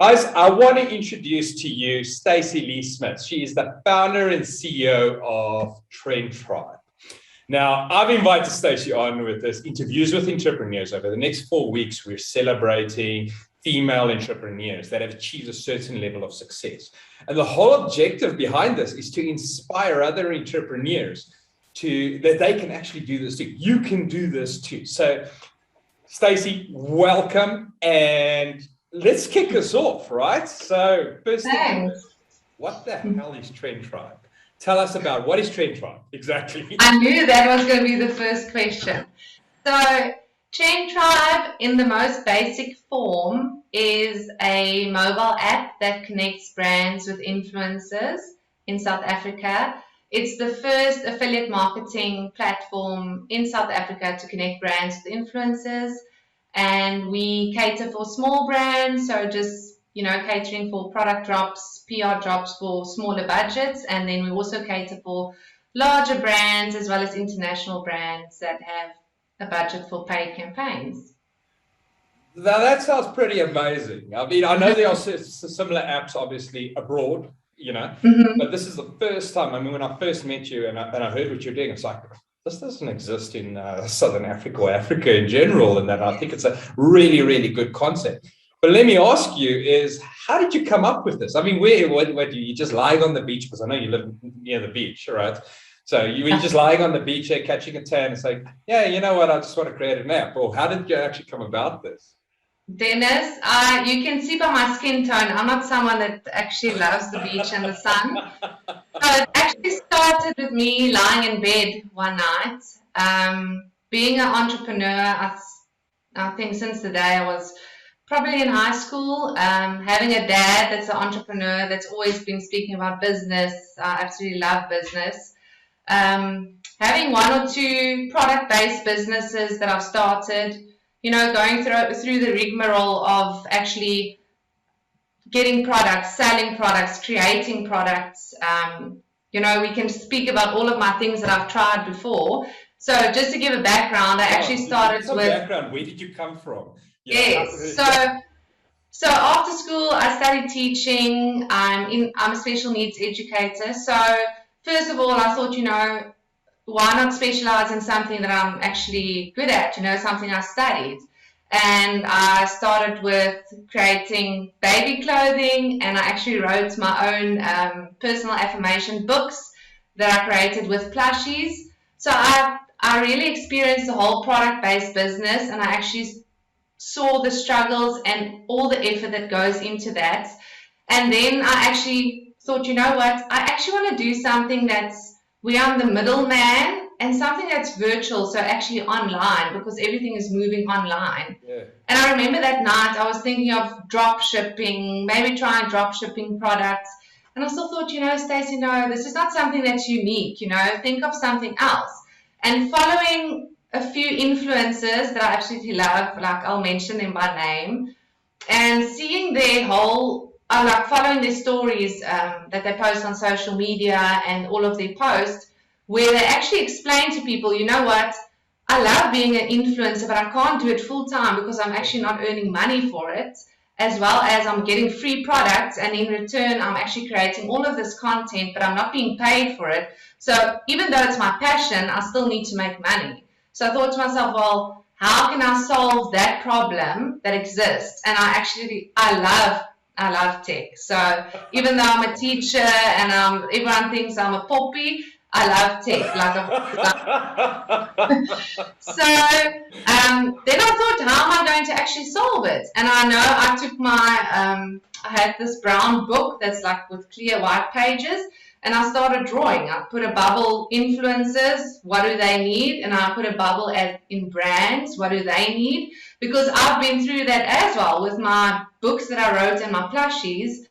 Guys, I want to introduce to you Stacey-Lee Smith. She is the founder and CEO of TrendTribe. Now, I've invited Stacey on with this interviews with entrepreneurs. Over the next 4 weeks, we're celebrating female entrepreneurs that have achieved a certain level of success. And the whole objective behind this is to inspire other entrepreneurs that they can actually do this too. You can do this too. So, Stacey, welcome, and let's kick us off, right? So, first thing, what the hell is TrendTribe? Tell us about what is TrendTribe exactly. I knew that was going to be the first question. So, TrendTribe, in the most basic form, is a mobile app that connects brands with influencers in South Africa. It's the first affiliate marketing platform in South Africa to connect brands with influencers. And we cater for small brands, so just, catering for product drops, PR drops for smaller budgets. And then we also cater for larger brands as well as international brands that have a budget for paid campaigns. Now, that sounds pretty amazing. I mean, I know there are similar apps, obviously, abroad, but this is the first time. I mean, when I first met you and I heard what you're doing, it's like, this doesn't exist in Southern Africa or Africa in general, and that I think it's a really, really good concept. But let me ask you is, how did you come up with this? I mean, what do you just lying on the beach? Because I know you live near the beach, right? So you were just lying on the beach there, catching a tan, and saying, yeah, you know what, I just want to create an app. Or how did you actually come about this? Dennis, you can see by my skin tone, I'm not someone that actually loves the beach and the sun. So it actually started with me lying in bed one night. Being an entrepreneur, I think since the day I was probably in high school, having a dad that's an entrepreneur that's always been speaking about business. I absolutely love business. Having one or two product-based businesses that I've started, going through the rigmarole of actually getting products, selling products, creating products. We can speak about all of my things that I've tried before. So just to give a background, I actually started with... background, where did you come from? Yes, so after school, I studied teaching. I'm a special needs educator. So first of all, I thought, why not specialize in something that I'm actually good at, something I studied. And I started with creating baby clothing, and I actually wrote my own personal affirmation books that I created with plushies. So I really experienced the whole product-based business, and I actually saw the struggles and all the effort that goes into that. And then I actually thought, you know what, I actually want to do something that's where I'm the middleman and something that's virtual, so actually online, because everything is moving online. Yeah. And I remember that night I was thinking of drop shipping, maybe trying drop shipping products. And I still thought, Stacey, no, this is not something that's unique, think of something else. And following a few influencers that I absolutely love, like I'll mention them by name, and seeing their following their stories that they post on social media and all of their posts, where they actually explain to people, you know what, I love being an influencer, but I can't do it full time because I'm actually not earning money for it, as well as I'm getting free products, and in return, I'm actually creating all of this content, but I'm not being paid for it. So even though it's my passion, I still need to make money. So I thought to myself, well, how can I solve that problem that exists? And I love tech. So even though I'm a teacher and everyone thinks I'm a poppy, I love tech. So then I thought, how am I going to actually solve it? And I know I took I had this brown book that's like with clear white pages, and I started drawing. I put a bubble influencers, what do they need? And I put a bubble in brands, what do they need? Because I've been through that as well with my books that I wrote and my plushies.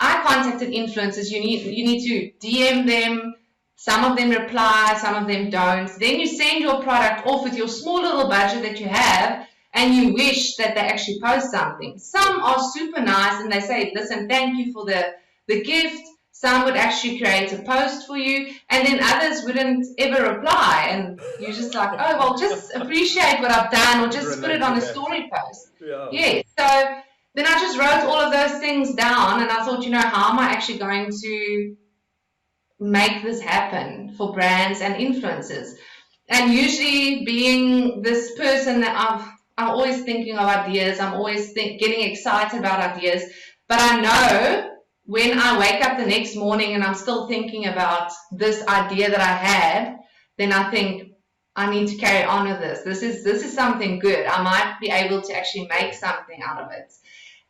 I contacted influencers. You need to DM them. Some of them reply, some of them don't. Then you send your product off with your small little budget that you have, and you wish that they actually post something. Some are super nice and they say, listen, thank you for the gift. Some would actually create a post for you, and then others wouldn't ever reply. And you're just like, oh, well, just appreciate what I've done, or just put it on a story post. Yeah. So then I just wrote all of those things down, and I thought, how am I actually going to make this happen for brands and influencers? And usually, being this person that I'm always thinking of ideas, I'm always getting excited about ideas, but I know when I wake up the next morning and I'm still thinking about this idea that I had, then I think I need to carry on with this. This is something good. I might be able to actually make something out of it.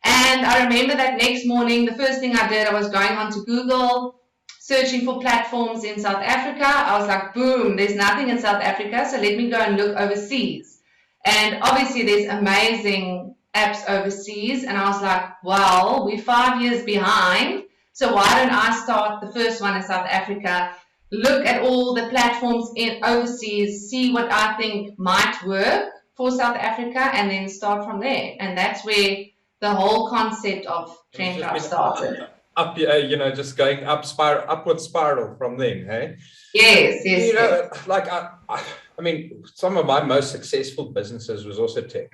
And I remember that next morning, the first thing I did, I was going onto Google, searching for platforms in South Africa. I was like, boom, there's nothing in South Africa, so let me go and look overseas. And obviously there's amazing apps overseas, and I was like, well, we're 5 years behind, so why don't I start the first one in South Africa, look at all the platforms in overseas, see what I think might work for South Africa, and then start from there. And that's where the whole concept of TrendTribe started. Up, just going upward spiral from then, hey? Yes. Like I mean, some of my most successful businesses was also tech,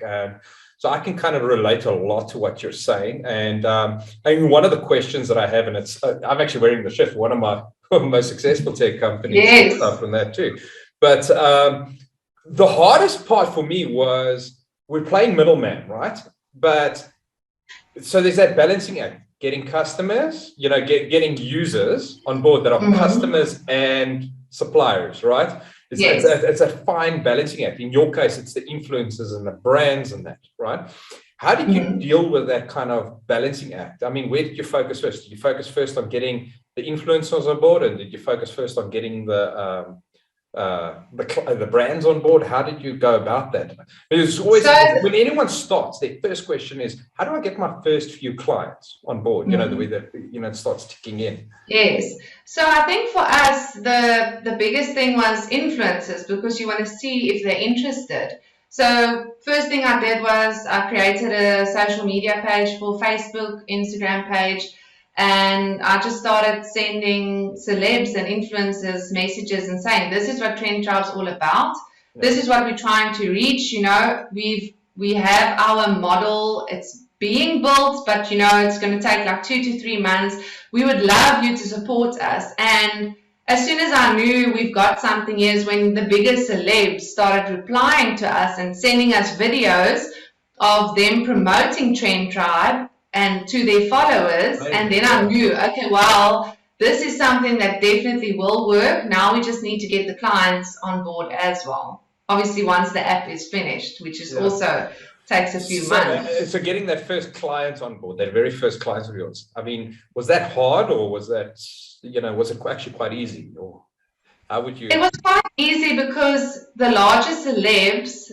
so I can kind of relate a lot to what you're saying. And I mean, one of the questions that I have, and it's I'm actually wearing the shirt, one of my most successful tech companies, yes, stuff from that too. But the hardest part for me was we're playing middleman, right? But so there's that balancing act. Getting customers, getting users on board that are customers and suppliers, right? It's a fine balancing act. In your case, it's the influencers and the brands and that, right? How did you deal with that kind of balancing act? I mean, where did you focus first? Did you focus first on getting the influencers on board, and did you focus first on getting the brands on board? How did you go about that? Because always when anyone starts, their first question is, how do I get my first few clients on board? The way that it starts ticking in. Yes. So I think for us the biggest thing was influencers, because you want to see if they're interested. So first thing I did was I created a social media page for Facebook, Instagram page. And I just started sending celebs and influencers messages and saying, this is what TrendTribe's all about. This is what we're trying to reach. We have our model. It's being built, but it's going to take like 2 to 3 months. We would love you to support us. And as soon as I knew we've got something, is when the bigger celebs started replying to us and sending us videos of them promoting TrendTribe and to their followers. Right. And then I knew, okay, well, this is something that definitely will work. Now we just need to get the clients on board as well. Obviously, once the app is finished, which is also takes a few months. So getting that first client on board, that very first client of yours, I mean, was that hard, or was that, was it actually quite easy, or how would you? It was quite easy, because the larger celebs,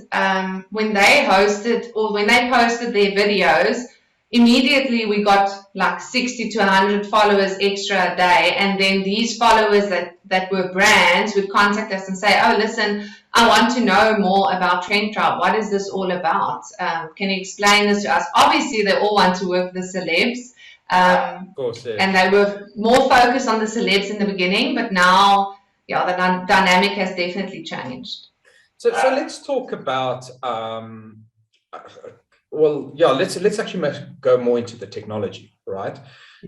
when they hosted or when they posted their videos, immediately we got like 60 to 100 followers extra a day. And then these followers that were brands would contact us and say, oh, listen, I want to know more about TrendTribe. What is this all about? Can you explain this to us? Obviously, they all want to work with the celebs. Of course, yeah. And they were more focused on the celebs in the beginning, but now, the dynamic has definitely changed. So let's talk about... let's actually go more into the technology, right?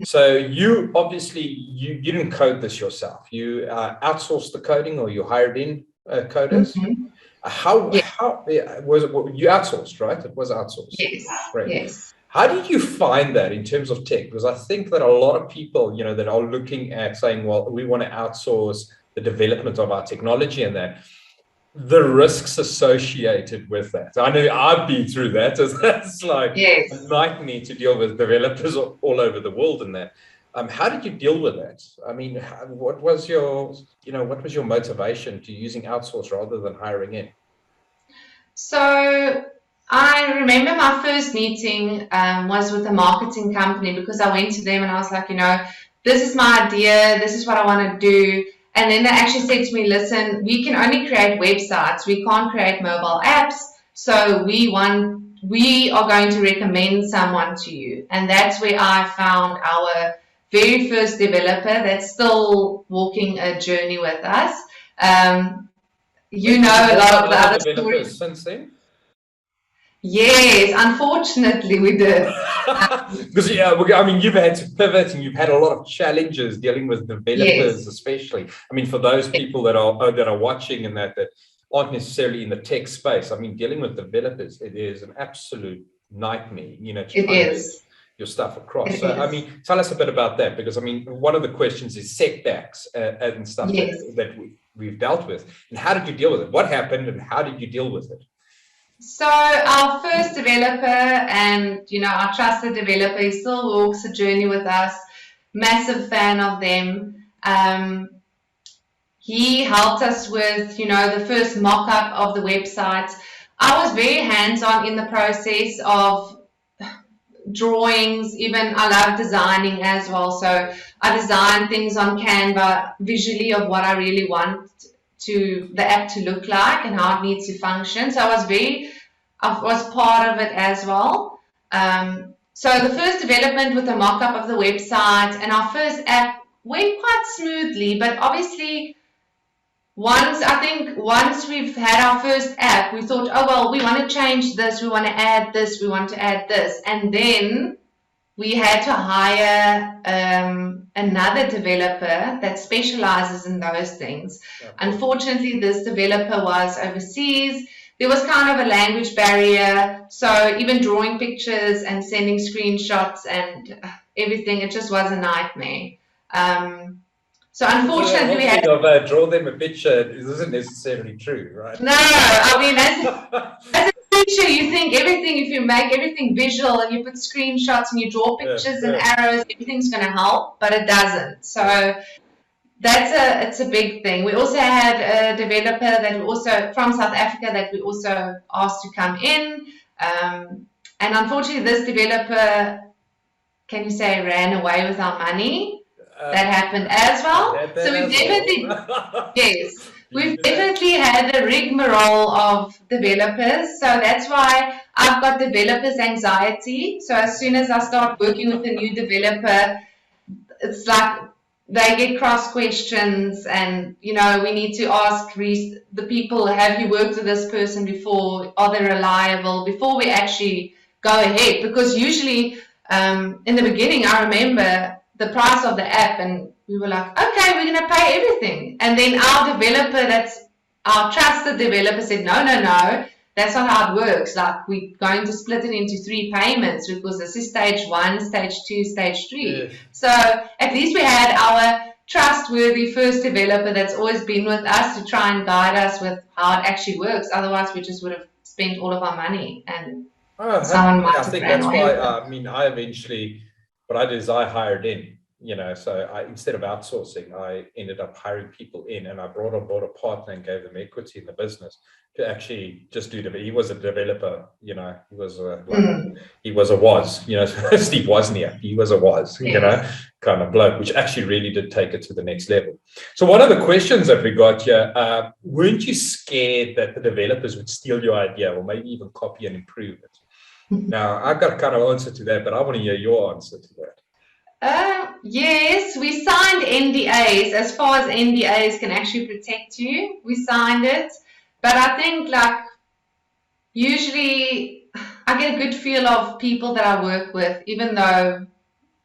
So you obviously, you didn't code this yourself. You outsourced the coding, or you hired in coders. How was it? You outsourced, right? It was outsourced. Yes. Right. Yes. How did you find that in terms of tech? Because I think that a lot of people, that are looking at saying, well, we want to outsource the development of our technology, and that the risks associated with that. I know I've been through that. It's like a nightmare to deal with developers all over the world and that. How did you deal with that? I mean, what was your motivation to using outsource rather than hiring in? So I remember my first meeting was with a marketing company, because I went to them and I was like, this is my idea. This is what I want to do. And then they actually said to me, listen, we can only create websites. We can't create mobile apps. So we are going to recommend someone to you. And that's where I found our very first developer that's still walking a journey with us. A lot of the other stories. Since then? Yes, unfortunately we did. Because I mean, you've had to pivot and you've had a lot of challenges dealing with developers, Yes, especially. I mean, for those people that are watching and that aren't necessarily in the tech space, I mean, dealing with developers, it is an absolute nightmare, to it try and get is. your stuff across. It So, I is. mean, tell us a bit about that, because I mean, one of the questions is setbacks and stuff Yes. that we've dealt with. And how did you deal with it? What happened and how did you deal with it? So our first developer and our trusted developer, he still walks the journey with us. Massive fan of them. He helped us with the first mock-up of the website. I was very hands-on in the process of drawings. Even I love designing as well. So I design things on Canva visually of what I really want the app to look like and how it needs to function. So I was part of it as well. So the first development with the mock-up of the website and our first app went quite smoothly, but obviously once we've had our first app, we thought, oh well, we want to change this, we want to add this, we want to add this, and then we had to hire another developer that specializes in those things. Unfortunately, this developer was overseas. There was kind of a language barrier, so even drawing pictures and sending screenshots and everything, it just was a nightmare. So unfortunately, we had to draw them a picture isn't necessarily true, right? no. I mean, as a teacher, you think everything. If you make everything visual and you put screenshots and you draw pictures and arrows, everything's going to help, but it doesn't. So it's a big thing. We also had a developer that also from South Africa that we also asked to come in, and unfortunately, this developer, can you say, ran away with our money. That happened as well. So we've definitely, yes, we've definitely had a rigmarole of developers. So that's why I've got developers anxiety. So as soon as I start working with a new developer, it's like they get cross questions and, we need to ask the people, have you worked with this person before? Are they reliable? Before we actually go ahead. Because usually in the beginning, I remember the price of the app and we were like, okay, we're going to pay everything. And then our developer, that's our trusted developer, said, no, that's not how it works. Like, we're going to split it into 3 payments because this is stage 1, stage 2, stage 3. Yes. So at least we had our trustworthy first developer that's always been with us to try and guide us with how it actually works. Otherwise, we just would have spent all of our money and someone might have I think that's why, I eventually, what I did is I hired in, so instead of outsourcing, I ended up hiring people in, and I brought on board a partner and gave them equity in the business to actually just do he was a developer, he was Steve Wozniak, he was, kind of bloke, which actually really did take it to the next level. So one of the questions that we got here, weren't you scared that the developers would steal your idea or maybe even copy and improve it? Now, I've got kind of answer to that, but I want to hear your answer to that. Yes, we signed NDAs. As far as NDAs can actually protect you, we signed it. But I think, usually I get a good feel of people that I work with, even though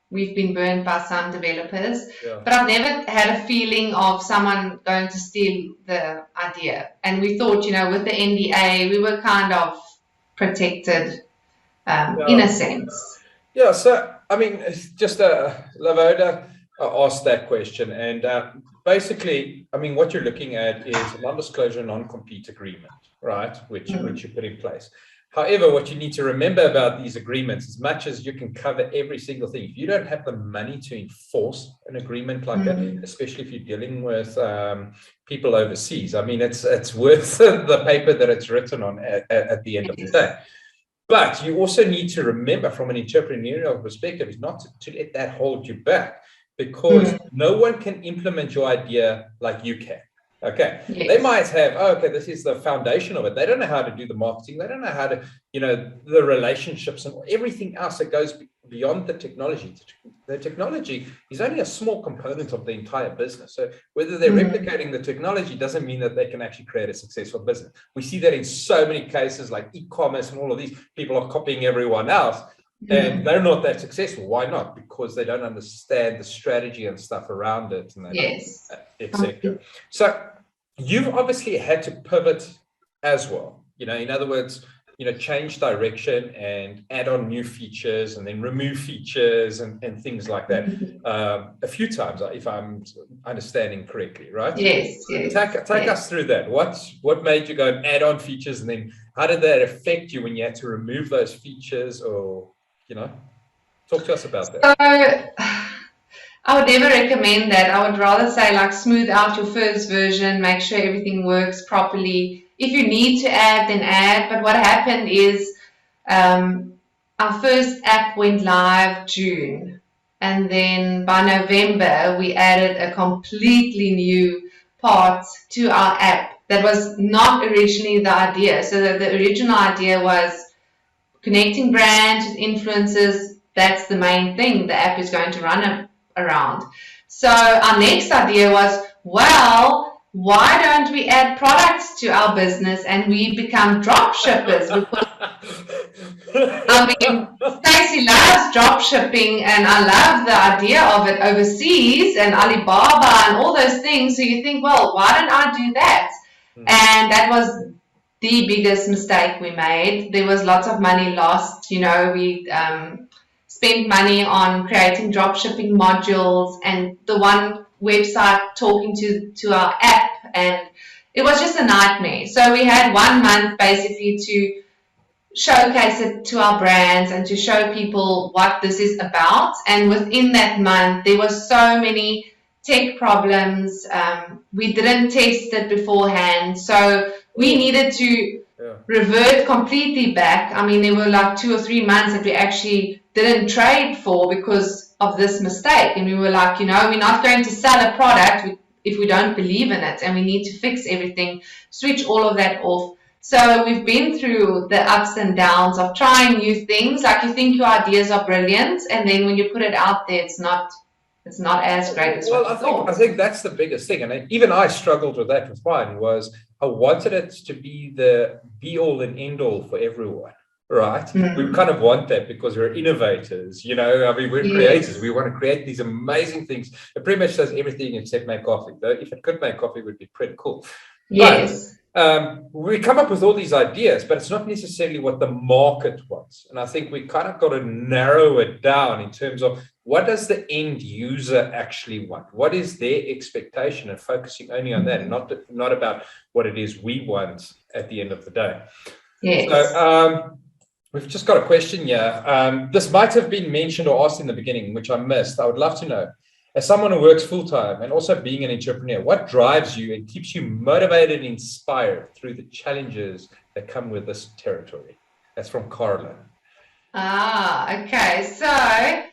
we've been burned by some developers. Yeah. But I've never had a feeling of someone going to steal the idea. And we thought, with the NDA, we were kind of protected in a sense. Yeah, so, just Lavoda asked that question. And basically, what you're looking at is a non-disclosure, non-compete agreement, right? Which you put in place. However, what you need to remember about these agreements, as much as you can cover every single thing, if you don't have the money to enforce an agreement like that, especially if you're dealing with people overseas, it's worth the paper that it's written on at the end of the day. But you also need to remember, from an entrepreneurial perspective, is not to let that hold you back, because no one can implement your idea like you can. Okay. Yes. They might have, okay, this is the foundation of it. They don't know how to do the marketing. They don't know how to, the relationships and everything else that goes beyond the technology. The technology is only a small component of the entire business. So whether they're replicating the technology doesn't mean that they can actually create a successful business. We see that in so many cases like e-commerce and all of these people are copying everyone else. And they're not that successful. Why not? Because they don't understand the strategy and stuff around it, and Yes, etc. So you've obviously had to pivot as well. In other words, change direction and add on new features and then remove features and things like that a few times, if I'm understanding correctly, right? Yes. Take us through that. What made you go and add on features, and then how did that affect you when you had to remove those features, or talk to us about that. So I would never recommend that. I would rather say like smooth out your first version, make sure everything works properly. If you need to add, then add. But what happened is our first app went live June, and then by November we added a completely new part to our app that was not originally the idea. So the original idea was connecting brands with influencers. That's the main thing the app is going to run around. So our next idea was, well, why don't we add products to our business and we become drop shippers? I mean, Stacey loves drop shipping, and I love the idea of it overseas and Alibaba and all those things. So you think, well, why don't I do that? And that was the biggest mistake we made. There was lots of money lost. We spent money on creating drop shipping modules and the one website talking to our app, and it was just a nightmare. So we had 1 month basically to showcase it to our brands and to show people what this is about. And within that month, there were so many tech problems. We didn't test it beforehand. So we needed to revert completely back. I mean, there were like 2 or 3 months that we actually didn't trade for because of this mistake. And we were like, we're not going to sell a product if we don't believe in it, and we need to fix everything, switch all of that off. So we've been through the ups and downs of trying new things. Like, you think your ideas are brilliant, and then when you put it out there, it's not as great as what you thought. I think that's the biggest thing. And even I struggled with that with mine. Was I wanted it to be the be all and end all for everyone, right? We kind of want that because we're innovators, I mean, we're creators. We want to create these amazing things. It pretty much does everything except make coffee. Though if it could make coffee, it would be pretty cool. Yes. But we come up with all these ideas, but it's not necessarily what the market wants. And I think we kind of got to narrow it down in terms of what does the end user actually want? What is their expectation, and focusing only on that, and not about what it is we want at the end of the day. Yes. So we've just got a question here. This might have been mentioned or asked in the beginning, which I missed. I would love to know, as someone who works full-time and also being an entrepreneur, what drives you and keeps you motivated and inspired through the challenges that come with this territory? That's from Carla. Okay. So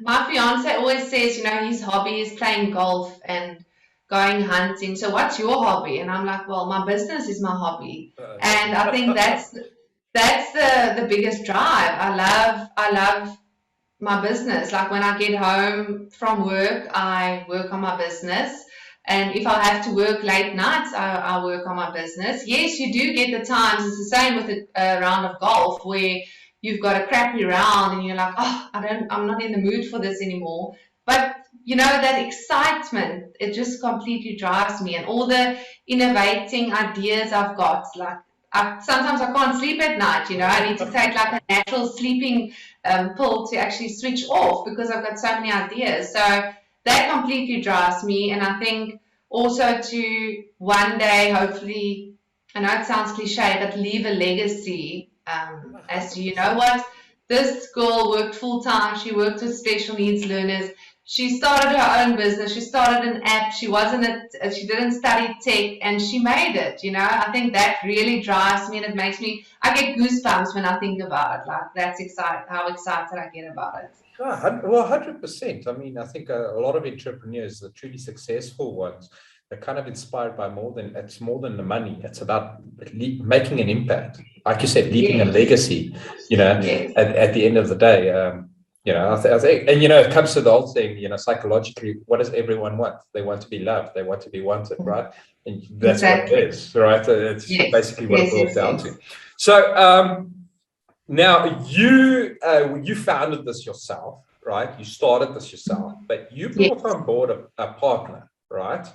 my fiance always says, his hobby is playing golf and going hunting. So what's your hobby? And I'm like, well, my business is my hobby. And I think that's the biggest drive. I love my business. Like, when I get home from work, I work on my business. And if I have to work late nights, I work on my business. Yes, you do get the times. It's the same with a round of golf where you've got a crappy round and you're like, I'm not in the mood for this anymore. But that excitement, it just completely drives me. And all the innovating ideas I've got, like, sometimes I can't sleep at night, I need to take like a natural sleeping pill to actually switch off because I've got so many ideas. So that completely drives me. And I think also to one day, hopefully, I know it sounds cliche, but leave a legacy as to, what, this girl worked full time. She worked with special needs learners. She started her own business. She started an app. She didn't study tech, and she made it. I think that really drives me, and it I get goosebumps when I think about it. Like, that's exciting, how excited I get about it. Well, 100%. I mean, I think a lot of entrepreneurs, the truly successful ones, they're kind of inspired by it's more than the money. It's about making an impact. Like you said, leaving a legacy, at the end of the day. I think, and, it comes to the old thing, psychologically, what does everyone want? They want to be loved. They want to be wanted, right? And that's what it is, right? It's basically what it boils down to. So, now you founded this yourself, right? You started this yourself, but you brought on board a partner, right?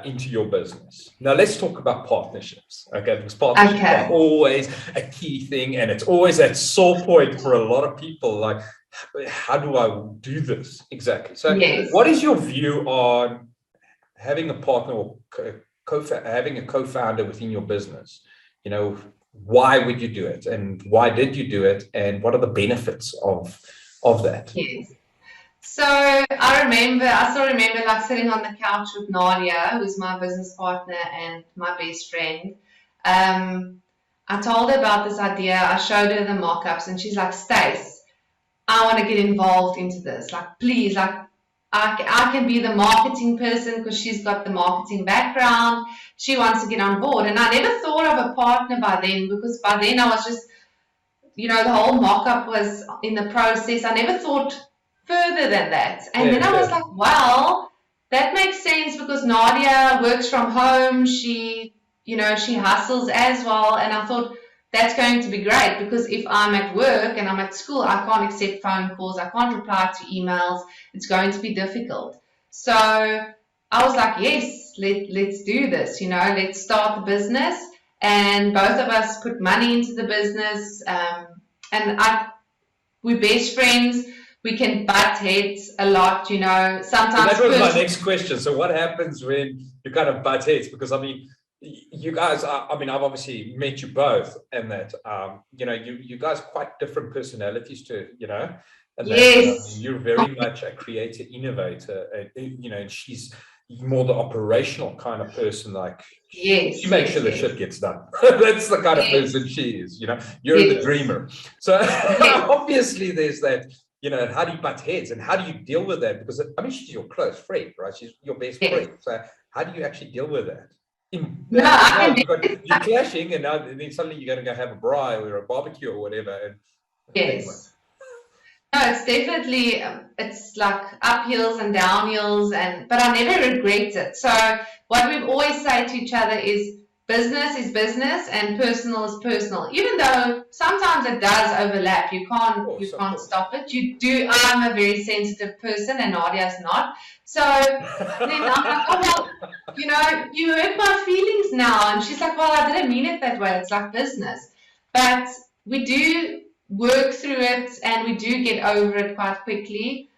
Into your business. Now let's talk about partnerships, okay? Because partnerships are always a key thing, and it's always that sore point for a lot of people. Like, how do I do this exactly? So, what is your view on having a partner or having a co-founder within your business? Why would you do it, and why did you do it, and what are the benefits of that? Yes. So I still remember like sitting on the couch with Nadia, who's my business partner and my best friend. I told her about this idea. I showed her the mock-ups, and she's like, Stace, I want to get involved into this. Like, please, like, I can be the marketing person because she's got the marketing background. She wants to get on board. And I never thought of a partner by then, because by then I was just, the whole mock-up was in the process. I never thought further than that. And then I was like, well, that makes sense, because Nadia works from home. She hustles as well. And I thought, that's going to be great, because if I'm at work and I'm at school, I can't accept phone calls, I can't reply to emails, it's going to be difficult. So I was like, yes, let's do this, let's start the business. And both of us put money into the business, and we're best friends. We can butt heads a lot, sometimes. So that was my next question. So what happens when you kind of butt heads? Because you guys I've obviously met you both, and that you guys are quite different personalities too, and that, you're very much a creator, innovator, and she's more the operational kind of person. Like, she makes sure the shit gets done. That's the kind of person she is. You're the dreamer. So obviously there's that. How do you butt heads, and how do you deal with that? Because she's your close friend, right? She's your best friend. So how do you actually deal with that? You're clashing, and then suddenly you're going to go have a braai or a barbecue or whatever. And anyway. No, it's definitely, it's like uphills and downhills, but I never regret it. So what we always say to each other is business and personal is personal. Even though sometimes it does overlap, you can't stop it. I'm a very sensitive person, and Nadia's not. So then I'm like, oh, well, you hurt my feelings now. And she's like, well, I didn't mean it that way. It's like business. But we do work through it, and we do get over it quite quickly.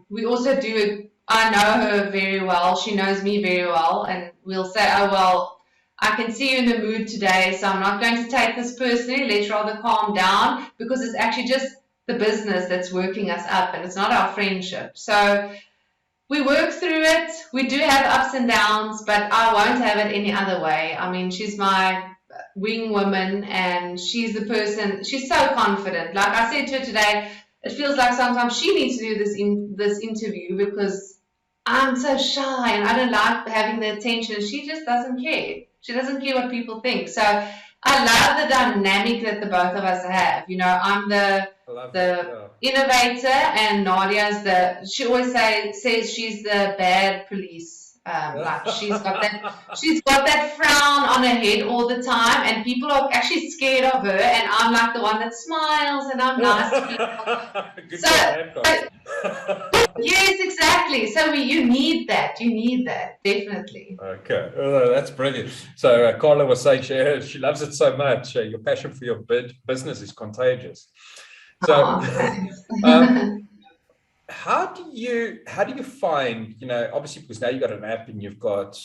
We also do, I know her very well. She knows me very well. And we'll say, oh, well, I can see you in the mood today, so I'm not going to take this personally. Let's rather calm down, because it's actually just the business that's working us up, and it's not our friendship. So we work through it. We do have ups and downs, but I won't have it any other way. She's my wing woman, and she's the person, she's so confident. Like I said to her today, it feels like sometimes she needs to do this interview, because I'm so shy and I don't like having the attention. She just doesn't care. She doesn't care what people think. So I love the dynamic that the both of us have. I'm the innovator, and Nadia's she always says she's the bad police. Like she's got that frown on her head all the time, and people are actually scared of her, and I'm like the one that smiles, and I'm nice to people. Yes, exactly. So you need that. Definitely. Okay, that's brilliant. So Carla was saying she loves it so much. Your passion for your business is contagious. So, how do you find, obviously, because now you've got an app and you've got,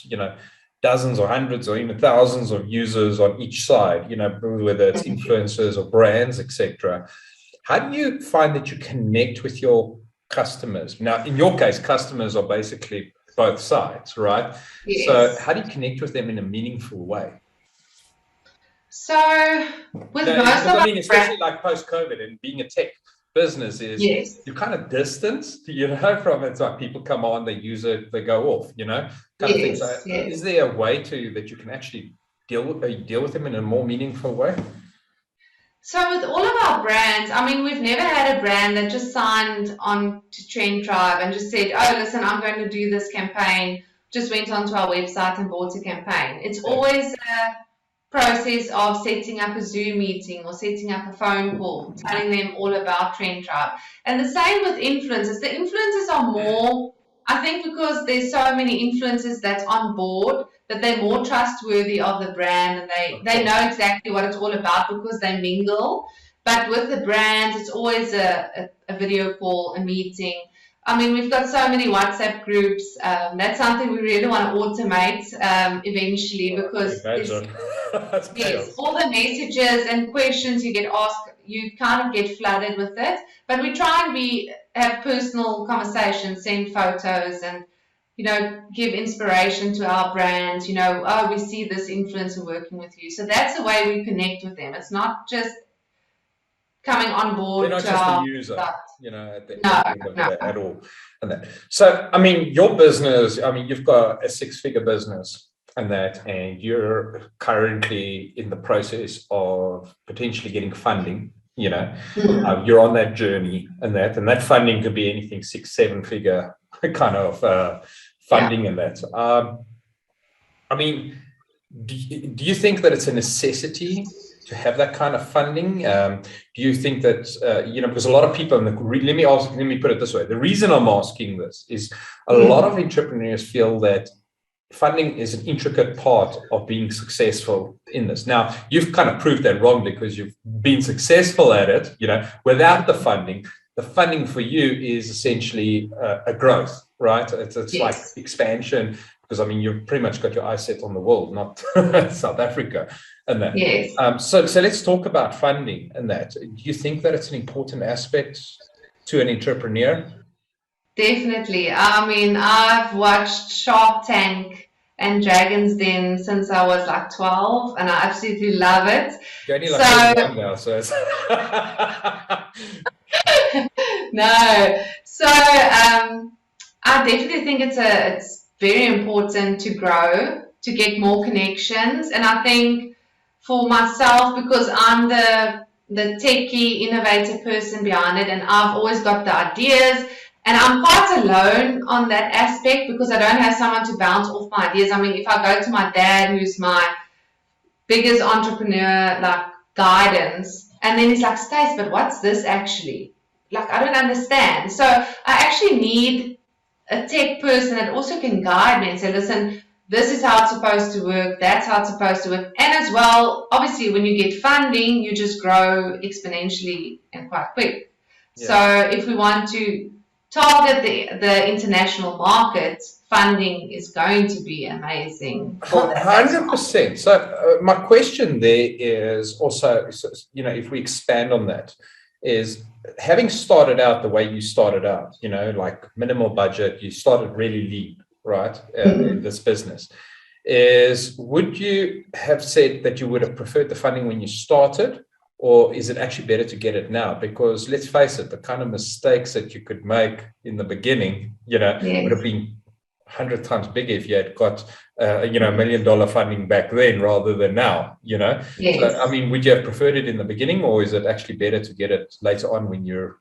dozens or hundreds or even thousands of users on each side, whether it's influencers or brands, etc. How do you find that you connect with your customers? Now, in your case, customers are basically both sides, right? Yes. So how do you connect with them in a meaningful way? So with most of especially like post-COVID and being a tech business is Yes. you're kind of distanced, from it. It's like people come on, they use it, they go off, kind of thing. So Yes. is there a way that you can actually deal with them in a more meaningful way? So with all of our brands, I mean, we've never had a brand that just signed on to TrendTribe and just said, oh, listen, I'm going to do this campaign, just went onto our website and bought a campaign. It's always a process of setting up a Zoom meeting or setting up a phone call, telling them all about TrendTribe. And the same with influencers. The influencers are more, I think because there's so many influencers that's on board, that they're more trustworthy of the brand, and they know exactly what it's all about because they mingle. But with the brands, it's always a video call, a meeting. I mean, we've got so many WhatsApp groups. That's something we really want to automate eventually, because yes, all the messages and questions you get asked, you kind of get flooded with it. But we try and have personal conversations, send photos, and give inspiration to our brands. Oh, we see this influencer working with you. So that's the way we connect with them. It's not just coming on board. They're not just a user, at the end of it at all. And that. So, I mean, your business, you've got a 6-figure business and you're currently in the process of potentially getting funding. You're on that journey, and that funding could be anything 6-7 figure kind of funding and that. I mean, do you think that it's a necessity to have that kind of funding? Do you think that, because a lot of people, let me put it this way. The reason I'm asking this is a lot of entrepreneurs feel that funding is an intricate part of being successful in this. Now, you've kind of proved that wrong because you've been successful at it, without the funding. The funding for you is essentially a growth, right? It's yes. Like expansion, because you've pretty much got your eyes set on the world, not South Africa and that. Yes. So let's talk about funding and that. Do you think that it's an important aspect to an entrepreneur? Definitely. I've watched Shark Tank and Dragon's Den since I was like 12, and I absolutely love it. You're only like 21 now, so it's no. So I definitely think it's very important to grow, to get more connections. And I think for myself, because I'm the techie, innovative person behind it, and I've always got the ideas, and I'm quite alone on that aspect because I don't have someone to bounce off my ideas. If I go to my dad, who's my biggest entrepreneur, like guidance, and then he's like, Stace, but what's this actually? Like, I don't understand. So I actually need a tech person that also can guide me and say, listen, this is how it's supposed to work, that's how it's supposed to work. And as well, obviously, when you get funding, you just grow exponentially and quite quick. Yeah. So if we want to target the international market, funding is going to be amazing. 100%. So my question there is also, if we expand on that, is having started out the way you started out, like minimal budget, you started really lean, right, in this business, would you have said that you would have preferred the funding when you started, or is it actually better to get it now? Because let's face it, the kind of mistakes that you could make in the beginning, yes. would have been 100 times bigger if you had got, $1 million funding back then rather than now, Yes. So, would you have preferred it in the beginning, or is it actually better to get it later on when you're,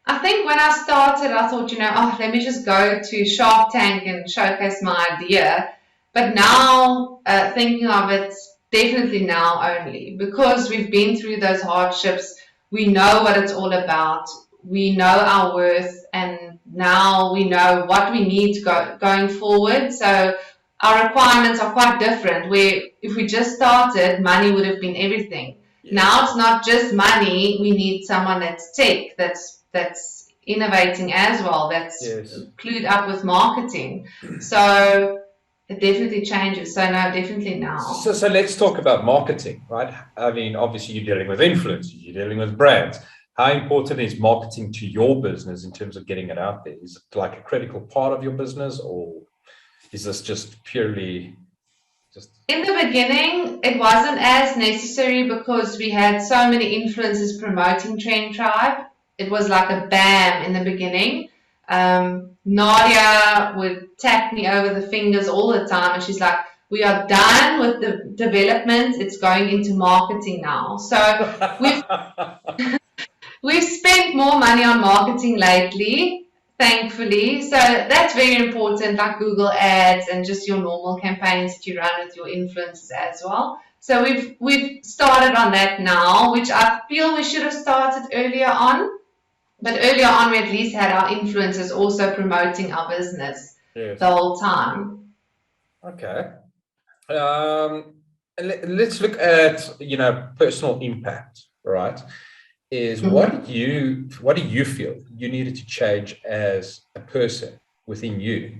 I think when I started, I thought, let me just go to Shark Tank and showcase my idea. But now, thinking of it, definitely now only, because we've been through those hardships. We know what it's all about. We know our worth, and now we know what we need going forward. So our requirements are quite different, where if we just started, money would have been everything. Yeah. Now it's not just money. We need someone that's tech, that's innovating as well, that's yes. clued up with marketing. So it definitely changes. So no, definitely now. So let's talk about marketing, right? Obviously you're dealing with influencers, you're dealing with brands. How important is marketing to your business in terms of getting it out there? Is it like a critical part of your business, or is this just purely Just in the beginning, it wasn't as necessary because we had so many influencers promoting TrendTribe. It was like a bam in the beginning. Nadia would tap me over the fingers all the time, and she's like, "We are done with the development. It's going into marketing now." So we've we've spent more money on marketing lately, thankfully. So that's very important, like Google Ads and just your normal campaigns that you run with your influencers as well. So we've started on that now, which I feel we should have started earlier on. But earlier on, we at least had our influencers also promoting our business yes. the whole time. Okay. And let's look at, personal impact, right? Is what do you feel you needed to change as a person within you,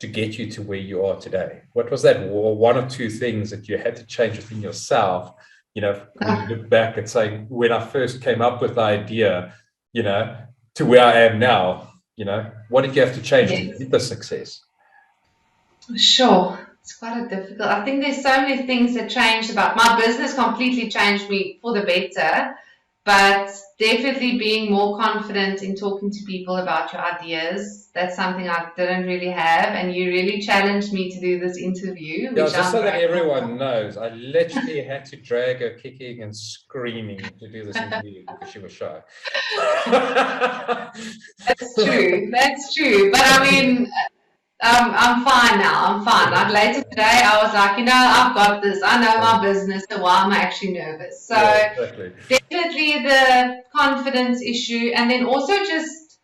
to get you to where you are today? What was that one or two things that you had to change within yourself, when you look back and say, when I first came up with the idea, to where I am now, what did you have to change to get the success? Sure. It's quite a difficult. I think there's so many things that changed about my business, completely changed me for the better, but definitely being more confident in talking to people about your ideas. That's something I didn't really have, and you really challenged me to do this interview. Yeah, just so that everyone knows, I literally had to drag her kicking and screaming to do this interview because she was shy. That's true. That's true. But I mean, I'm fine now. I'm fine. Like later today, I was like, I've got this. I know my business, so why am I actually nervous? So exactly. Definitely the confidence issue, and then also just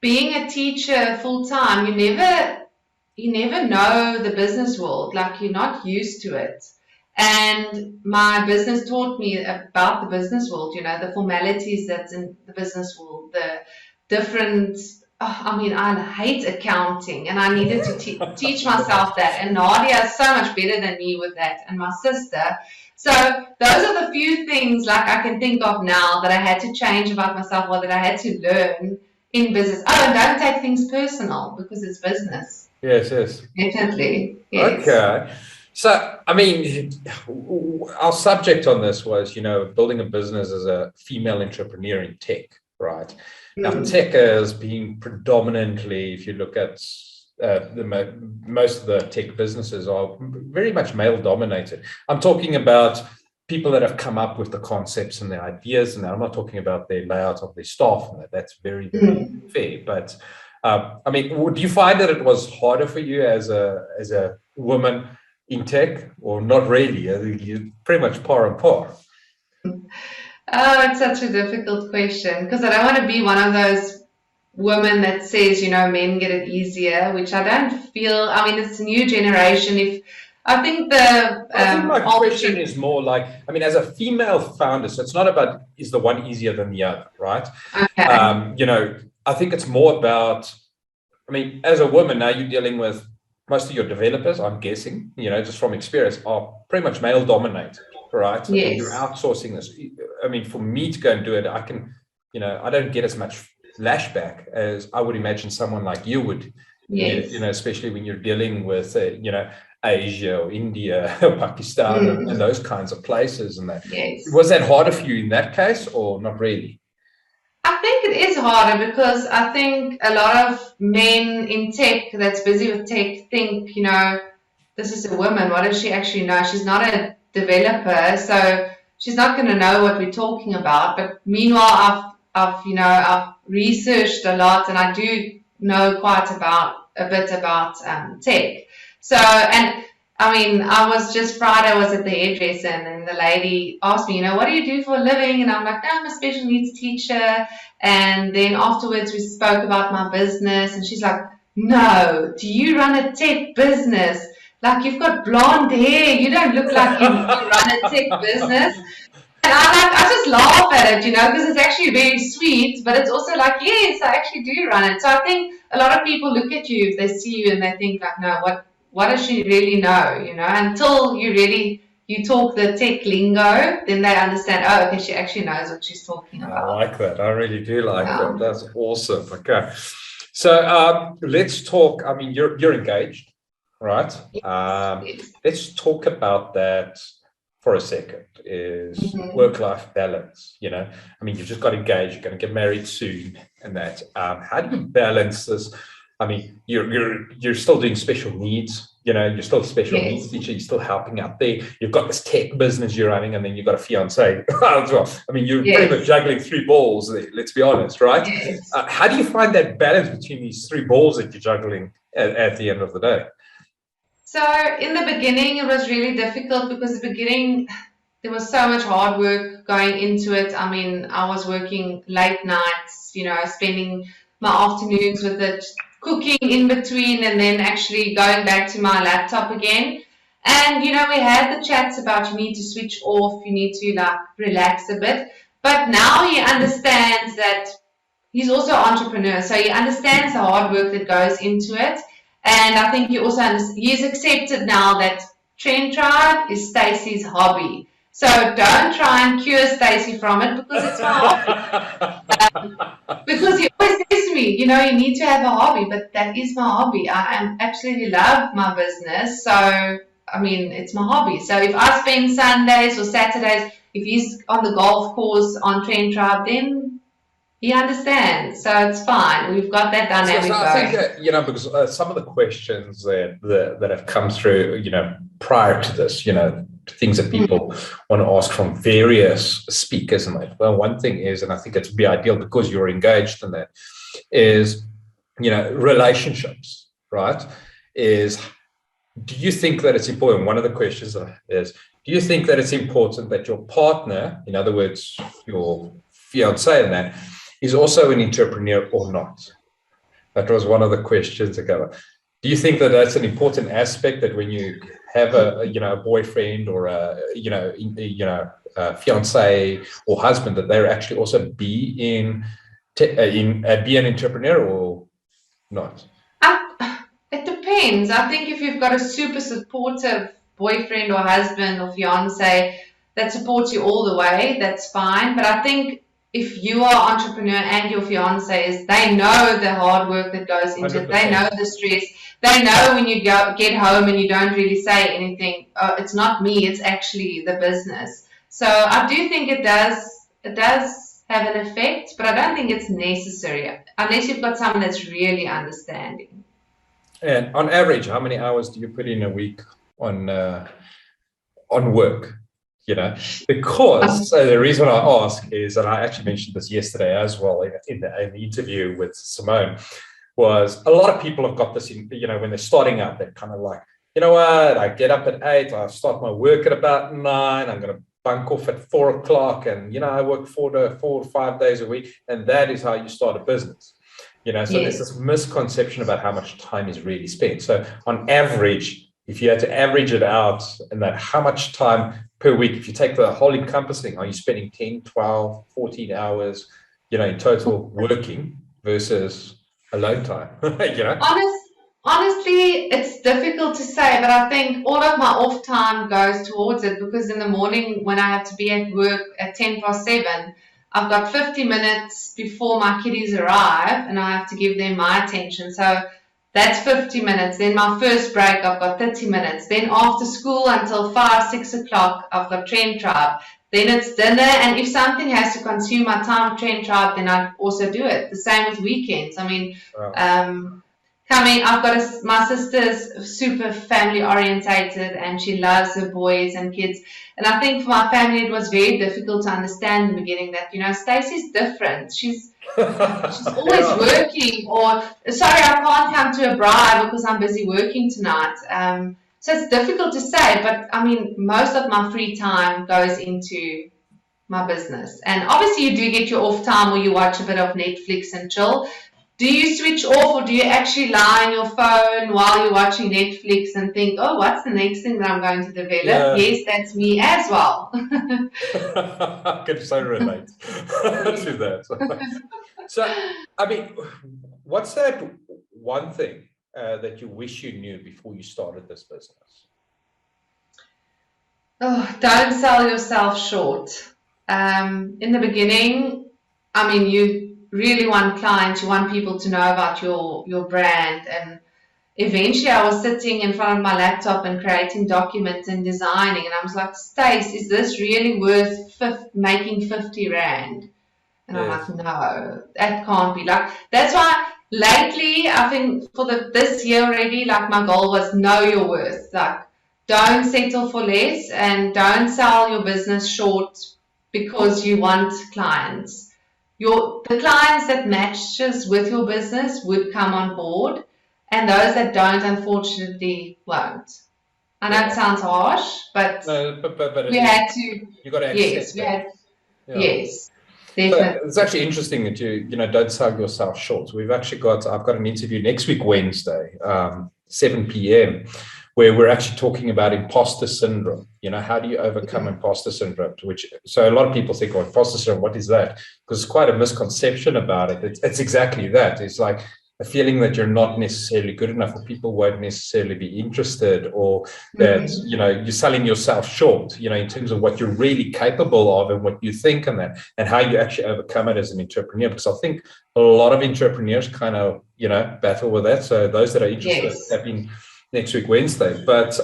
being a teacher full time. You never know the business world. Like you're not used to it. And my business taught me about the business world. The formalities that's in the business world, the different. I hate accounting, and I needed to teach myself that. And Nadia is so much better than me with that, and my sister. So those are the few things like I can think of now that I had to change about myself, or that I had to learn in business. Oh, and don't take things personal because it's business. Yes. Definitely. Yes. Okay. So, our subject on this was, building a business as a female entrepreneur in tech, right? Now, tech has been predominantly, if you look at most of the tech businesses are very much male dominated. I'm talking about people that have come up with the concepts and the ideas, and I'm not talking about the layout of their staff, and that's very, very fair. But would you find that it was harder for you as a woman in tech, or not really? You're pretty much par and par. Oh, it's such a difficult question because I don't want to be one of those women that says, men get it easier, which I don't feel. It's a new generation. I think my question is more like, as a female founder, so it's not about is the one easier than the other, right? Okay. I think it's more about, as a woman now, you're dealing with most of your developers, I'm guessing, just from experience, are pretty much male dominated, right? Yes. And you're outsourcing this. For me to go and do it, I can, I don't get as much flashback as I would imagine someone like you would, yes. Especially when you're dealing with, Asia or India or Pakistan and those kinds of places. And that. Yes. Was that harder for you in that case, or not really? I think it is harder because I think a lot of men in tech that's busy with tech think, this is a woman. What does she actually know? She's not a developer, so she's not going to know what we're talking about. But meanwhile, I've researched a lot, and I do know quite a bit about tech. So, and I was just Friday, I was at the hairdresser, and the lady asked me, what do you do for a living? And I'm like, no, I'm a special needs teacher. And then afterwards we spoke about my business, and she's like, no, do you run a tech business? Like, you've got blonde hair. You don't look like you run a tech business. And I just laugh at it, because it's actually very sweet, but it's also like, yes, I actually do run it. So I think a lot of people look at you if they see you and they think like, no, what does she really know? Until you talk the tech lingo, then they understand, oh, okay, she actually knows what she's talking about. I like that. I really do like that. That's awesome. Okay. So let's talk. You're engaged, right? Yes. Let's talk about that for a second, is Mhm. work-life balance. I mean, you've just got engaged, you're going to get married soon, and that. How do you balance this? I mean, you're still doing special needs. You're still a special needs Yes. teacher. You're still helping out there. You've got this tech business you're running, and then you've got a fiance as well. I mean, you're pretty much Yes. juggling three balls there. Let's be honest, right? Yes. How do you find that balance between these three balls that you're juggling at the end of the day? So in the beginning, it was really difficult because the beginning, there was so much hard work going into it. I mean, I was working late nights, spending my afternoons with it, cooking in between, and then actually going back to my laptop again. And, we had the chats about you need to switch off, you need to like relax a bit. But now he understands that he's also an entrepreneur, so he understands the hard work that goes into it. And I think he's accepted now that TrendTribe is Stacey's hobby. So don't try and cure Stacey from it because it's my hobby. Because he always says to me, you need to have a hobby, but that is my hobby. I absolutely love my business. So, I mean, it's my hobby. So if I spend Sundays or Saturdays, if he's on the golf course on TrendTribe, then he understands, so it's fine. We've got that dynamic So I think going. that, because some of the questions that have come through, prior to this, things that people want to ask from various speakers, and like, well, one thing is, and I think it would be ideal because you're engaged in that, is, relationships, right? Do you think that it's important? One of the questions is, do you think that it's important that your partner, in other words, your fiance, and that is also an entrepreneur or not? That was one of the questions that go. Do you think that that's an important aspect, that when you have a boyfriend or a fiance or husband, that they're actually also be an entrepreneur or not? It depends. I think if you've got a super supportive boyfriend or husband or fiance that supports you all the way, that's fine. But I think if you are entrepreneur and your fiance is, they know the hard work that goes into it. They 100%. know the stress. They know when you get home and you don't really say anything. Oh, it's not me. It's actually the business. So I do think it does have an effect, but I don't think it's necessary unless you've got someone that's really understanding. And on average, how many hours do you put in a week on work? Because the reason I ask is, and I actually mentioned this yesterday as well in the interview with Simone, was a lot of people have got this, when they're starting out, they're kind of like, you know what, I get up at 8, I start my work at about 9, I'm going to bunk off at 4 o'clock, and, I work 4 or 5 days a week, and that is how you start a business. So there's this misconception about how much time is really spent. So on average, if you had to average it out, and that how much time per week, if you take the whole encompassing, are you spending 10, 12, 14 hours, in total working versus alone time? Honestly, it's difficult to say, but I think all of my off time goes towards it because in the morning when I have to be at work at 7:10, I've got 50 minutes before my kiddies arrive and I have to give them my attention. So that's 50 minutes. Then my first break, I've got 30 minutes. Then after school until 5, 6 o'clock, I've got TrendTribe. Then it's dinner. And if something has to consume my time with TrendTribe, then I also do it. The same with weekends. I mean, Wow. I've got my sister's super family orientated and she loves her boys and kids. And I think for my family, it was very difficult to understand in the beginning that, Stacey's different. She's always working, or sorry, I can't come to a bride because I'm busy working tonight. So it's difficult to say, but I mean, most of my free time goes into my business. And obviously you do get your off time where you watch a bit of Netflix and chill. Do you switch off or do you actually lie on your phone while you're watching Netflix and think, oh, what's the next thing that I'm going to develop? Yeah. Yes, that's me as well. I can so relate to that. So, I mean, what's that one thing that you wish you knew before you started this business? Oh, don't sell yourself short. In the beginning, I mean, you really want clients, you want people to know about your brand, and eventually I was sitting in front of my laptop and creating documents and designing, and I was like, Stace, is this really worth making 50 Rand? And I'm Yes. like, no, that can't be. Like, that's why lately, I think for this year already, like my goal was know your worth. Like, don't settle for less and don't sell your business short because you want clients. The clients that matches with your business would come on board, and those that don't, unfortunately, won't. I know it sounds harsh, but No, but we had to. you got to Yes, accept we that. had. Yeah. Yes, So definitely. it's actually interesting that you know, don't sell yourself short. I've got an interview next week, Wednesday, 7 p.m., where we're actually talking about imposter syndrome. You know, how do you overcome imposter syndrome? So a lot of people think, oh, imposter syndrome, what is that? Because it's quite a misconception about it. It's exactly that. It's like a feeling that you're not necessarily good enough, or people won't necessarily be interested, or that, you know, you're selling yourself short, you know, in terms of what you're really capable of and what you think, and how you actually overcome it as an entrepreneur. Because I think a lot of entrepreneurs kind of, you know, battle with that. So those that are interested, Yes. have been next week, Wednesday. But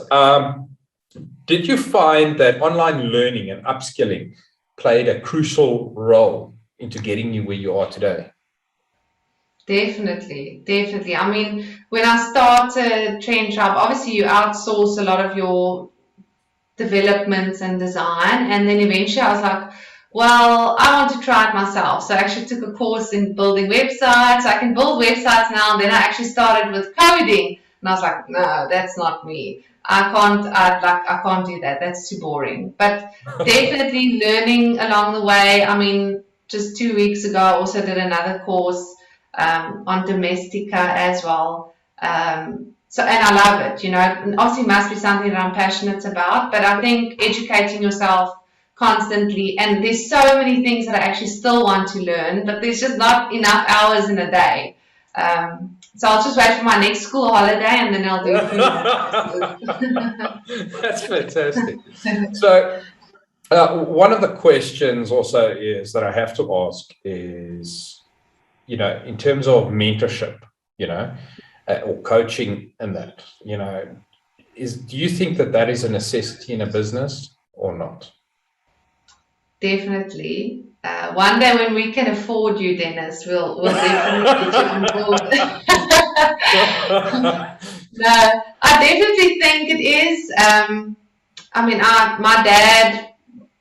did you find that online learning and upskilling played a crucial role into getting you where you are today? Definitely, definitely. I mean, when I started TrendTribe, obviously you outsource a lot of your development and design, and then eventually I was like, well, I want to try it myself. So I actually took a course in building websites. I can build websites now, and then I actually started with coding, and I was like, no, that's not me. I can't do that. That's too boring. But definitely learning along the way. I mean, just 2 weeks ago, I also did another course on Domestika as well. So, and I love it, you know, and obviously it must be something that I'm passionate about, but I think educating yourself constantly, and there's so many things that I actually still want to learn, but there's just not enough hours in a day. So I'll just wait for my next school holiday and then I'll do it. That's fantastic. So one of the questions also is that I have to ask is, you know, in terms of mentorship, you know, or coaching and that, you know, do you think that is a necessity in a business or not? Definitely. One day when we can afford you, Dennis, we'll definitely get you on board. No, I definitely think it is. I mean, my dad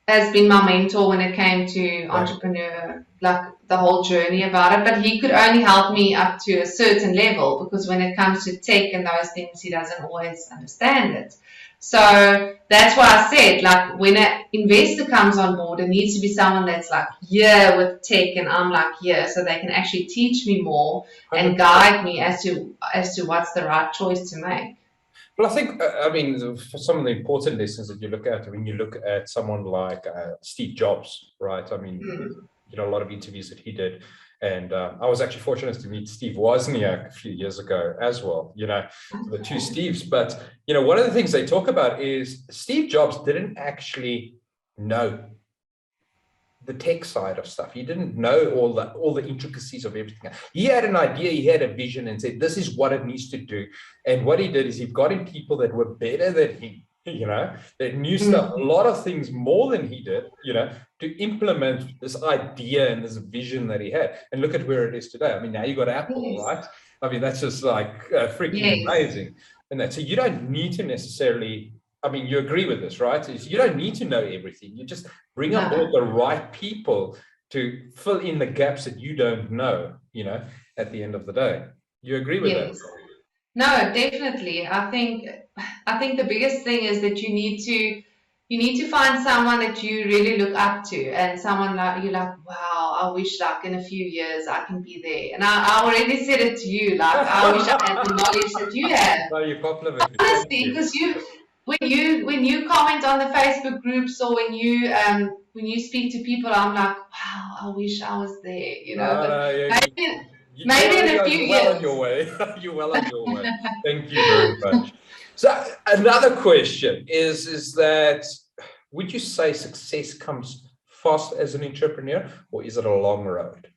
has been my mentor when it came to entrepreneur, like the whole journey about it. But he could only help me up to a certain level, because when it comes to tech and those things, he doesn't always understand it. So that's why I said, like, when an investor comes on board, it needs to be someone that's like, yeah, with tech, and I'm like, yeah, so they can actually teach me more and guide me as to what's the right choice to make. Well, I think, I mean, for some of the important lessons that you look at, when you look at someone like Steve Jobs, right? I mean, you know, a lot of interviews that he did. And I was actually fortunate to meet Steve Wozniak a few years ago as well, you know, the two Steves. But, you know, one of the things they talk about is Steve Jobs didn't actually know the tech side of stuff. He didn't know all the intricacies of everything. He had an idea, he had a vision, and said, this is what it needs to do. And what he did is he got in people that were better than him, you know, that knew stuff, a lot of things more than he did, you know, to implement this idea and this vision that he had. And look at where it is today. I mean, now you got Apple, right? I mean, that's just like freaking amazing. And that, so you don't need to necessarily, I mean, you agree with this, right? You don't need to know everything. You just bring on board the right people to fill in the gaps that you don't know, you know, at the end of the day. You agree with that? No, definitely. I think the biggest thing is that you need to find someone that you really look up to, and someone like you're like, wow, I wish like in a few years I can be there. And I already said it to you, like I wish I had the knowledge that you have. No, you compliment me. Honestly, because when you comment on the Facebook groups, or when you speak to people, I'm like, wow, I wish I was there, you know. But maybe in a few years. You're well on your way. You're well on your way. Thank you very much. So another question is that, would you say success comes fast as an entrepreneur, or is it a long road?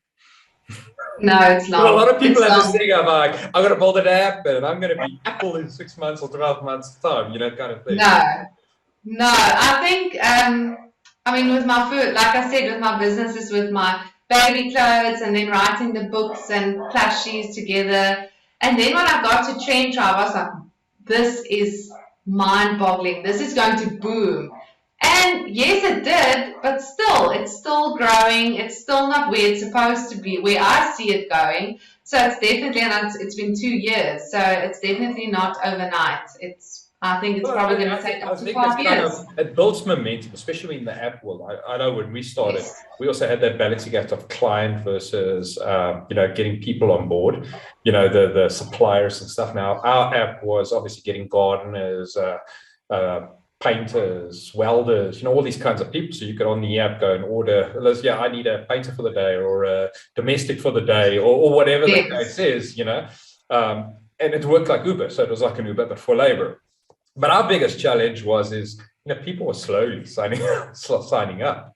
No, it's Well, a long. lot of people It's have this long. thing of like, I'm going to build an app and I'm going to be Apple in 6 months or 12 months time, kind of thing. No, no. I think, I mean, with my food, like I said, with my businesses, with my baby clothes, and then writing the books and plushies together. And then when I got to TrendTribe, I was like, this is mind-boggling. This is going to boom. And yes, it did, but still, it's still growing. It's still not where it's supposed to be, where I see it going. So it's definitely, and it's been 2 years, so it's definitely not overnight. I think it's Well, probably going to take I up to think 5 years. it builds momentum, especially in the app world. I know when we started, Yes. we also had that balancing act of client versus, getting people on board, the suppliers and stuff. Now, our app was obviously getting gardeners, painters, welders, all these kinds of people. So you could on the app go and order, I need a painter for the day or a domestic for the day or whatever the case is, and it worked like Uber. So it was like an Uber, but for labor. But our biggest challenge is people were slowly signing up,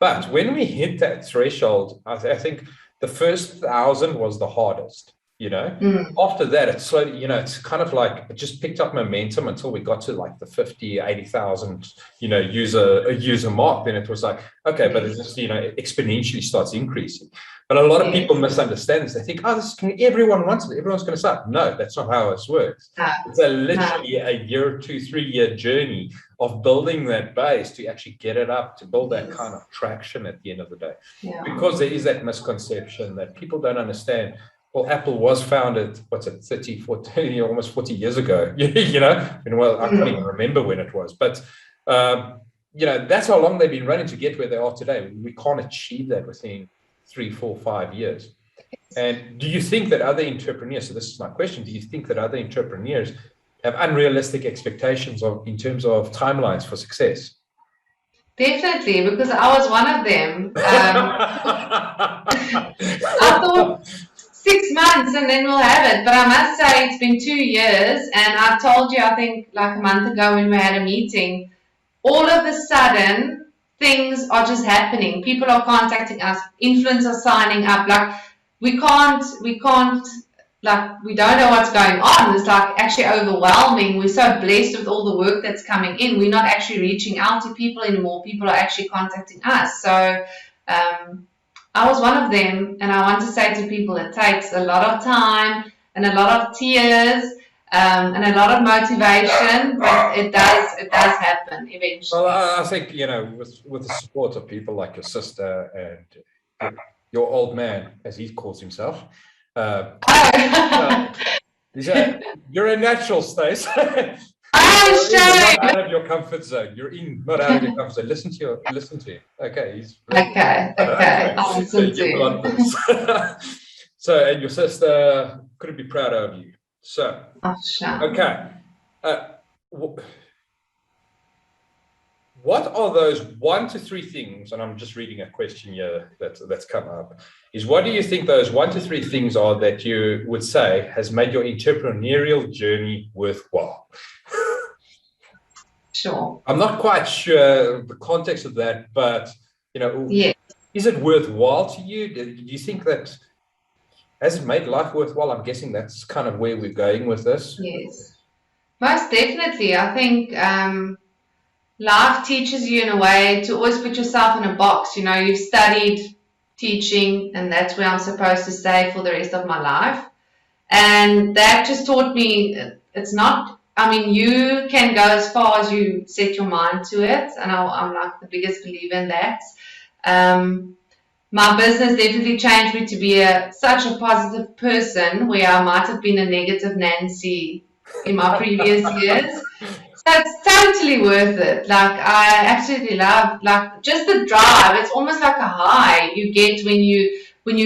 But when we hit that threshold, I think the first 1,000 was the hardest, After that, it's slowly, it's kind of like it just picked up momentum until we got to like the 50, 80,000, user mark. Then it was like, okay, but it just, exponentially starts increasing. But a lot of people misunderstand this. They think, everyone wants it. Everyone's going to start. No, that's not how it works. It's literally a year, 2, 3 year journey of building that base to actually get it up, to build that kind of traction at the end of the day. Yeah. Because there is that misconception that people don't understand. Well, Apple was founded, 30, 40, almost 40 years ago, I can't even remember when it was. But, that's how long they've been running to get where they are today. We can't achieve that within 3, 4, 5 years. And do you think that other entrepreneurs, so this is my question, do you think that other entrepreneurs have unrealistic expectations in terms of timelines for success? Definitely, because I was one of them. I thought 6 months and then we'll have it. But I must say it's been 2 years, and I told you, I think like a month ago when we had a meeting, all of a sudden things are just happening. People are contacting us, influencers signing up. Like we can't, like we don't know what's going on. It's like actually overwhelming. We're so blessed with all the work that's coming in. We're not actually reaching out to people anymore. People are actually contacting us. So I was one of them, and I want to say to people, it takes a lot of time and a lot of tears and a lot of motivation, but it does happen eventually. Well, I think with the support of people like your sister and your old man, as he calls himself, you're a natural, Stace. Not out of your comfort zone. You're in, not out of your comfort zone. Listen to him. Okay, he's okay. I'll listen to him. So, and your sister couldn't be prouder of you. So, okay. What are those 1 to 3 things? And I'm just reading a question here that's come up. Is what do you think those 1 to 3 things are that you would say has made your entrepreneurial journey worthwhile? Sure. I'm not quite sure the context of that, but is it worthwhile to you? Do you think that has it made life worthwhile? I'm guessing that's kind of where we're going with this. Yes, most definitely. I think life teaches you in a way to always put yourself in a box. You've studied teaching, and that's where I'm supposed to stay for the rest of my life. And that just taught me it's not, you can go as far as you set your mind to it. And I'm like the biggest believer in that. My business definitely changed me to be such a positive person, where I might have been a negative Nancy in my previous years. So it's totally worth it. Like I absolutely love just the drive. It's almost like a high you get when you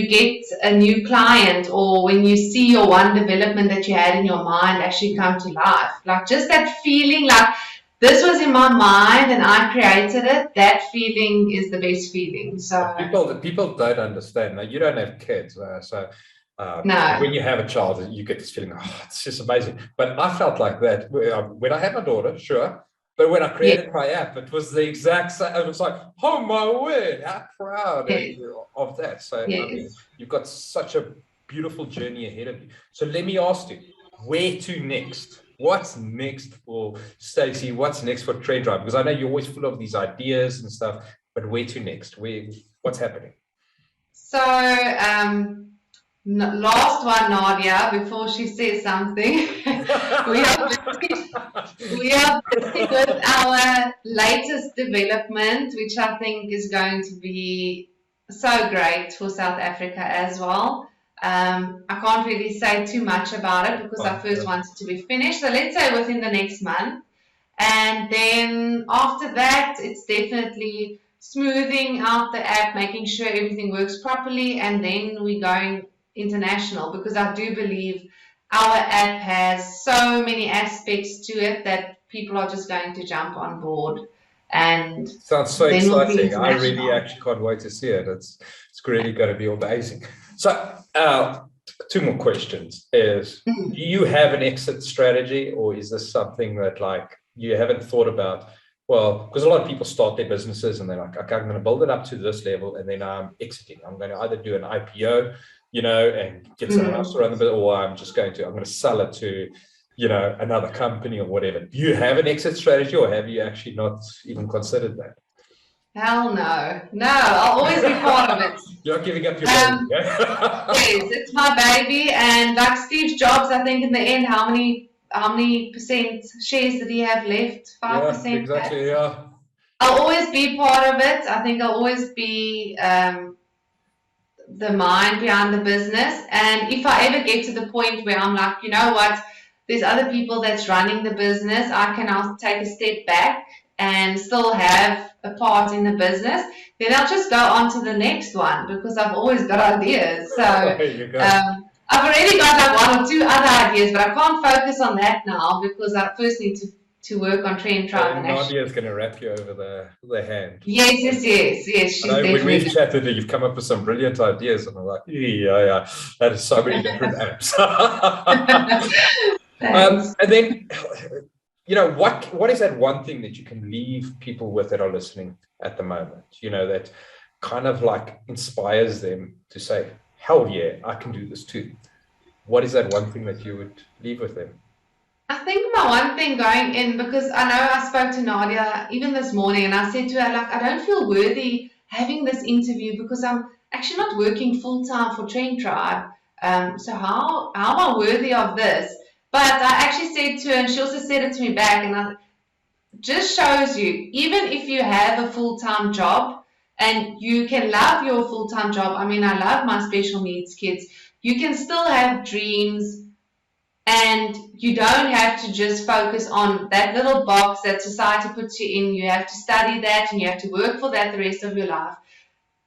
get a new client, or when you see your one development that you had in your mind actually come to life. Like just that feeling, like this was in my mind and I created it. That feeling is the best feeling. So people don't understand. Now, you don't have kids, so no. When you have a child, you get this feeling, it's just amazing. But I felt like that when I had my daughter. Sure, But when I created my app, it was the exact same. It was like, oh my word, how proud of that. So, I mean, you've got such a beautiful journey ahead of you. So let me ask you, where to next? What's next for Stacey? What's next for TrendTribe? Because I know you're always full of these ideas and stuff, but where to next? What's happening? So, last one, Nadia, before she says something, we are busy with our latest development, which I think is going to be so great for South Africa as well. I can't really say too much about it because I first want it to be finished. So let's say within the next month. And then after that, it's definitely smoothing out the app, making sure everything works properly, and then we're going international because I do believe our app has so many aspects to it that people are just going to jump on board. And sounds so exciting. I really actually can't wait to see it. It's really going to be amazing. So, two more questions is, do you have an exit strategy, or is this something that like you haven't thought about? Well, because a lot of people start their businesses and they're like, okay, I'm going to build it up to this level and then I'm exiting. I'm going to either do an IPO, and get someone else to run the business, or I'm going to sell it to, another company or whatever. Do you have an exit strategy, or have you actually not even considered that? Hell no. No, I'll always be part of it. You're not giving up your baby, yeah? Yes, it's my baby. And like Steve Jobs, I think in the end, how many percent shares did he have left? 5%? Yeah, exactly, yeah. I'll always be part of it. I think I'll always be the mind behind the business. And if I ever get to the point where I'm like, you know what, there's other people that's running the business, I can now take a step back and still have a part in the business, then I'll just go on to the next one because I've always got ideas. So I've already got like one or two other ideas, but I can't focus on that now because I first need to work on TrendTribe. And Nadia is going to wrap you over the hand. Yes. She's when we've chatted, you've come up with some brilliant ideas, and I'm like, yeah, that is so many different apps. And then, what is that one thing that you can leave people with that are listening at the moment, that kind of like inspires them to say, hell yeah, I can do this too? What is that one thing that you would leave with them? I think my one thing going in, because I know I spoke to Nadia even this morning and I said to her, like, I don't feel worthy having this interview because I'm actually not working full-time for TrendTribe. So how am I worthy of this? But I actually said to her, and she also said it to me back, and it just shows you, even if you have a full-time job and you can love your full-time job, I mean, I love my special needs kids, you can still have dreams, and you don't have to just focus on that little box that society puts you in. You have to study that and you have to work for that the rest of your life.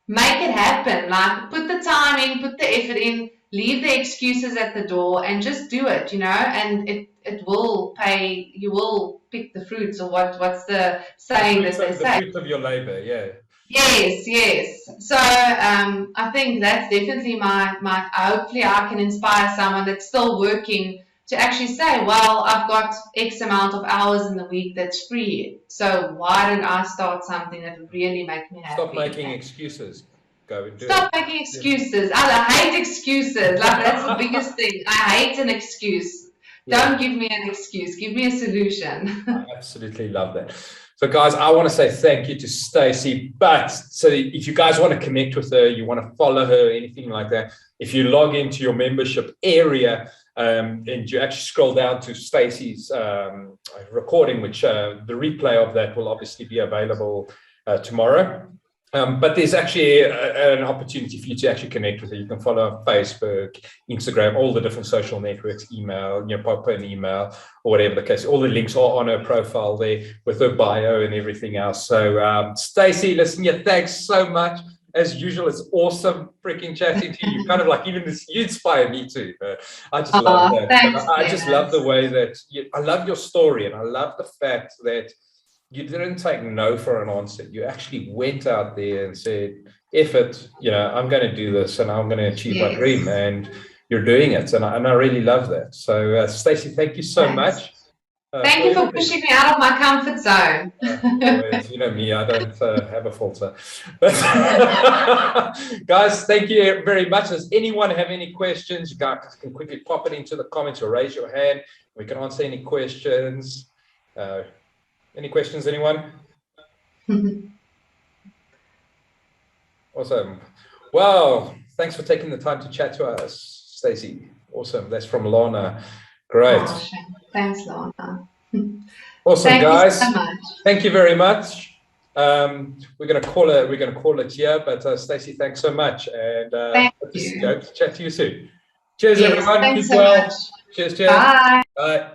Make it happen. Like, put the time in, put the effort in, leave the excuses at the door and just do it, and it will pay. You will pick the fruits, or what's the saying that they say? The fruits of your labor, yeah. Yes. So I think that's definitely my hopefully I can inspire someone that's still working to actually say, well, I've got X amount of hours in the week that's free. So why don't I start something that would really make me happy? Stop making excuses. Go and do it. Stop making excuses. I hate excuses. Like, that's the biggest thing. I hate an excuse. Yeah. Don't give me an excuse. Give me a solution. I absolutely love that. So guys, I want to say thank you to Stacey. But so if you guys want to connect with her, you want to follow her, anything like that, if you log into your membership area, and you actually scroll down to Stacey's recording, which the replay of that will obviously be available tomorrow. But there's actually an opportunity for you to actually connect with her. You can follow her on Facebook, Instagram, all the different social networks, email, pop her an email or whatever the case. All the links are on her profile there with her bio and everything else. So Stacey, listen, thanks so much. As usual, it's awesome freaking chatting to you. Kind of like even this, you inspire me too. I just love that. Thanks, I just love the way that I love your story, and I love the fact that you didn't take no for an answer. You actually went out there and said, F it, I'm going to do this and I'm going to achieve my dream, and you're doing it. And I really love that. So Stacey, thank you so much. Thank you for pushing me out of my comfort zone. Always, you know me, I don't have a filter. But guys, thank you very much. Does anyone have any questions? You guys can quickly pop it into the comments or raise your hand. We can answer any questions. Any questions, anyone? Awesome. Well, thanks for taking the time to chat to us, Stacey. Awesome. That's from Lana. Great. Oh, thanks, Lana. Awesome, Thank guys. you so much. Thank you very much. We're gonna call it here, but Stacey, thanks so much, and Thank you. hope to chat to you soon. Cheers, Yes, everyone. thanks Keep so well. much. Cheers. Bye. Bye.